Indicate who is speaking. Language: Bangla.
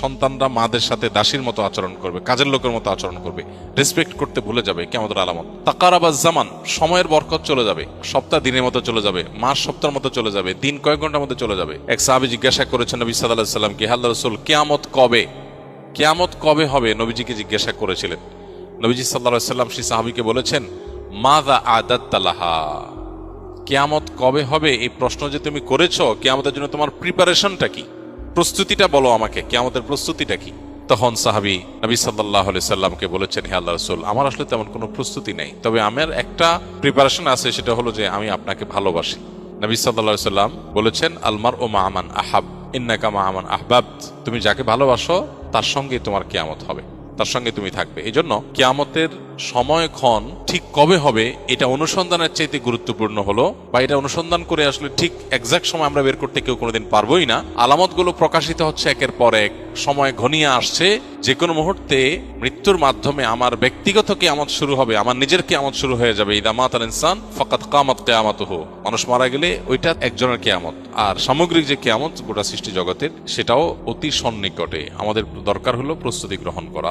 Speaker 1: সন্তানরা মাদের সাথে দাসীর মতো আচরণ করবে, কাজের লোকের মতো আচরণ করবে, রেসপেক্ট করতে ভুলে যাবে, কিয়ামতের আলামত। তাকারাবাজ জামান, সময়ের বরকত চলে যাবে, সপ্তাহ দিনের মতো চলে যাবে, মাস সপ্তাহের মতো চলে যাবে, দিন কয়েক ঘন্টার মধ্যে চলে যাবে। এক সাহাবী জিজ্ঞাসা করেছেন নবী সাল্লাল্লাহু আলাইহি সাল্লামকে, হে আল্লাহর রাসূল, কিয়ামত কবে? কিয়ামত কবে হবে নবীজিকে জিজ্ঞাসা করেছিলেন। নবীজি সাল্লাল্লাহু আলাইহি সাল্লাম সেই সাহাবীকে বলেছেন, মাযা আদাত্তা লাহা, কিয়ামত কবে হবে এই প্রশ্ন যে তুমি করেছো, কিয়ামতের জন্য তোমার প্রিপারেশনটা কি, প্রস্তুতিটা বলো আমাকে, কিয়ামতের প্রস্তুতিটা কি? তখন সাহাবী নবী সাল্লাল্লাহু আলাইহি সাল্লামকে বলেছেন, হে আল্লাহর রাসূল, আমার আসলে তেমন কোনো প্রস্তুতি নেই, তবে আমার একটা প্রিপারেশন আছে, সেটা হলো যে আমি আপনাকে ভালোবাসি। নবী সাল্লাল্লাহু আলাইহি সাল্লাম বলেছেন, আলমার ও মা আমান আহাব ইন্নাকা মা আমান আহবাবত, তুমি যাকে ভালোবাসো তার সঙ্গে তোমার কিয়ামত হবে, তার সঙ্গে তুমি থাকবে। এই জন্য কিয়ামতের সময়ক্ষণ ঠিক কবে হবে এটা অনুসন্ধানের চাইতে গুরুত্বপূর্ণ হলো, বা এটা অনুসন্ধান করে আসলে ঠিক এক্সাক্ট সময় আমরা বের করতে কেউ কোনোদিন পারবোই না। আলামতগুলো প্রকাশিত হচ্ছে একের পর এক, সময় ঘনিয়ে আসছে, যে কোনো মুহূর্তে মৃত্যুর মাধ্যমে আমার ব্যক্তিগত কিয়ামত শুরু হবে, আমার নিজের কিয়ামত শুরু হয়ে যাবে। ইদা মাতাল ইনসান ফাকাদ কামাত কিয়ামাতুহু, মানুষ মারা গেলে ওইটা একজনের কিয়ামত। আর সামগ্রিক যে কিয়ামত গোটা সৃষ্টি জগতের, সেটাও অতি সন্নিকটে। আমাদের দরকার হলো প্রস্তুতি গ্রহণ করা।